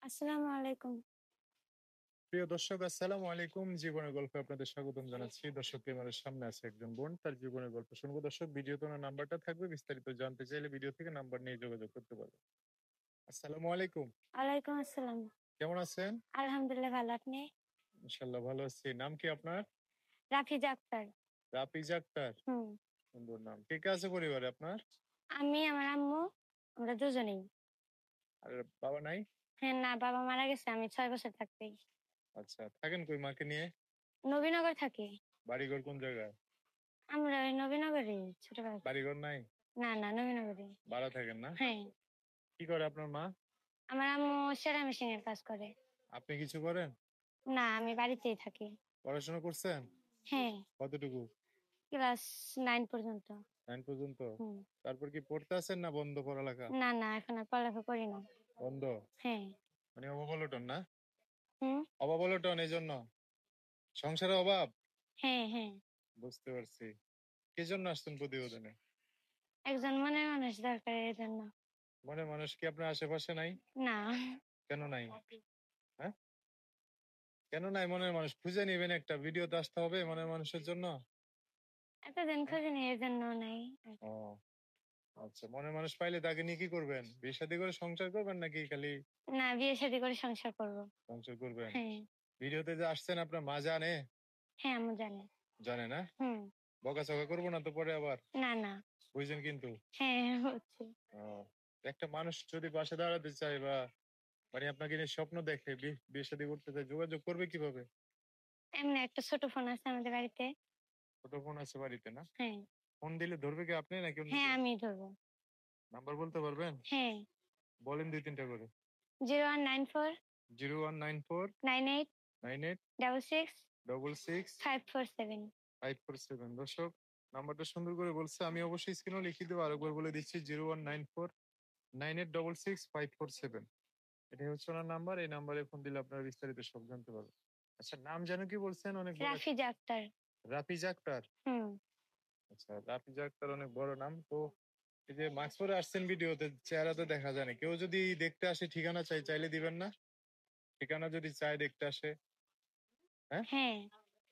আসসালামু আলাইকুম। প্রিয় দর্শক, আসসালামু আলাইকুম। জীবনের গল্পে আপনাদের স্বাগতম জানাচ্ছি। দর্শক, ক্যামেরার সামনে আছে একজন বোন, তার জীবনের গল্প শুনবো। দর্শক, ভিডিওতে ওনার নাম্বারটা থাকবে, বিস্তারিত জানতে চাইলে ভিডিও থেকে নাম্বার নিয়ে যোগাযোগ করতে পারবে। আসসালামু আলাইকুম। ওয়ালাইকুম আসসালাম। কেমন আছেন? আলহামদুলিল্লাহ ভালো, আপনি? ইনশাল্লাহ ভালো আছি। নাম কি আপনার? রাফিজা আক্তার। রাফিজ আক্তার। হুম। সুন্দর নাম। কে কে আছে পরিবারে আপনার? আমি, আমার আম্মু, আমরা দুজনেই। আর বাবা নাই? হ্যাঁ, না, বাবা মারা গেছে আমি ৬ বছর থাকতেই। আচ্ছা, থাকেন কই মাকে নিয়ে? নবীনগর থাকি। বাড়িঘর কোন জায়গায়? আমরা ওই নবীনগরেই ছোটবেলা থেকে। বাড়িঘর নাই? না, না, নবীনগরেই। ভাড়া থাকেন না? হ্যাঁ। কি করে আপনার মা? আমার আম্মু সেলাই মেশিনের কাজ করে। আপনি কিছু করেন? না, আমি বাড়িতেই থাকি। পড়াশোনা করছেন? হ্যাঁ, কতটুকু? ক্লাস 9 পর্যন্ত। 9 পর্যন্ত? হুম। তারপর কি পড়তে আছেন না বন্ধ পড়ালেখা? না, না, এখন আর পড়ালেখা করি না। বন্ধ? হ্যাঁ। মানে অভাবলটন না? হুম। অভাবলটন এই জন্য? সংসারে অভাব? হ্যাঁ, হ্যাঁ। বুঝতে পারছি। কি জন্য আসছেন প্রতিবেদনে? একজন মনের মানুষ দরকার এর জন্য। মনে মানুষ কি আপনার আশেপাশে নাই? না। কেন নাই? হ্যাঁ, কেন নাই মনের মানুষ? খুঁজে নিবেন, একটা ভিডিওতে আসতে হবে মনের মানুষের জন্য। এতদিন হ্যাঁ? খুঁজিনি এর জন্য নাই। ও আচ্ছা, মনের মানুষ পাইলে তাকে নিয়ে কি করবেন? বিয়ে শাদী করে সংসার করবেন নাকি খালি না, বিয়ে শাদী করে সংসার করব। সংসার করবেন? হ্যাঁ। ভিডিওতে যে আসছেন আপনার মা জানে? হ্যাঁ, আম্মু জানে। জানে না? হুম। বকাঝকা করবো না তো পরে আবার? না, না। বুঝছেন কিন্তু? হ্যাঁ, হচ্ছে। ও, একটা মানুষ যদি পাশে দাঁড়াতে চায় বা মানে আপনাকে নিয়ে স্বপ্ন দেখে বিয়ে শাদী করতে চায়, যোগাযোগ করবে কিভাবে? এমনি একটা ছোট ফোন আছে আমাদের বাড়িতে। ছোট ফোন আছে বাড়িতে না? হ্যাঁ। ফোন দিলে ধরবে কি আপনি নাকি অন্য হ্যাঁ, কেউ? আমিই ধরবো। নাম্বার বলতে পারবেন? হ্যাঁ। বলেন 2-3টা করে। 0194 0194 98 98 66 66 547। 547। দর্শক, নাম্বারটা সুন্দর করে বলছে, আমি অবশ্যই স্ক্রিনেও লিখে দেবো, আরেকবার বলে দিচ্ছি 0194 98 66 547। এটাই হচ্ছে ওনার নাম্বার। এই নাম্বারে ফোন দিলে আপনারা বিস্তারিত সব জানতে পারবেন। আচ্ছা, নাম যেন কি বলছেন? অনেক বড় একটা। রাফিজা আক্তার। রাফিজ আক্তার। হুম। আচ্ছা, রাফিজ আক্তার অনেক বড় নাম তো। এই যে মাস্ক পরে আসছেন ভিডিওতে, চেহারা তো দেখা যায় না। কেউ যদি দেখতে আসে, ঠিকানা চাইলে দিবেন না? ঠিকানা যদি চায় দেখতে আসে? হ্যাঁ, হ্যাঁ,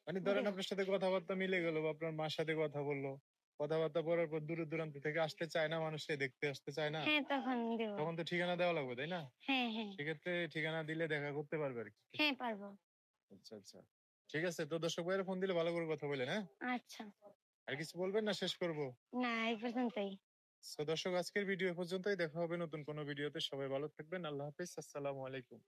মানে ধরেন দেব। আপনার সাথে কথাবার্তা মিলে গেল বা আপনার মার সাথে কথা বললো, কথাবার্তা বলার পর দূর দূরান্ত থেকে আসতে চায় না, মানুষকে দেখতে আসতে চায় না, হ্যাঁ, তখন দেব। তখন তো ঠিকানা দেওয়া লাগবে, তাই না? হ্যাঁ, হ্যাঁ। সেক্ষেত্রে ঠিকানা দিলে দেখা করতে পারবে আর কি। হ্যাঁ, পারবো। আচ্ছা আচ্ছা, ঠিক আছে। তো দর্শক ভাইয়ের ফোন দিলে ভালো করে কথা বলেন, হ্যাঁ? আচ্ছা। আর কিছু বলবেন না, শেষ করবো? না, এই পর্যন্তই। তো দর্শক, আজকের ভিডিও পর্যন্তই। দেখা হবে নতুন কোনো ভিডিওতে। সবাই ভালো থাকবেন। আল্লাহ হাফিজ। আসসালামু আলাইকুম।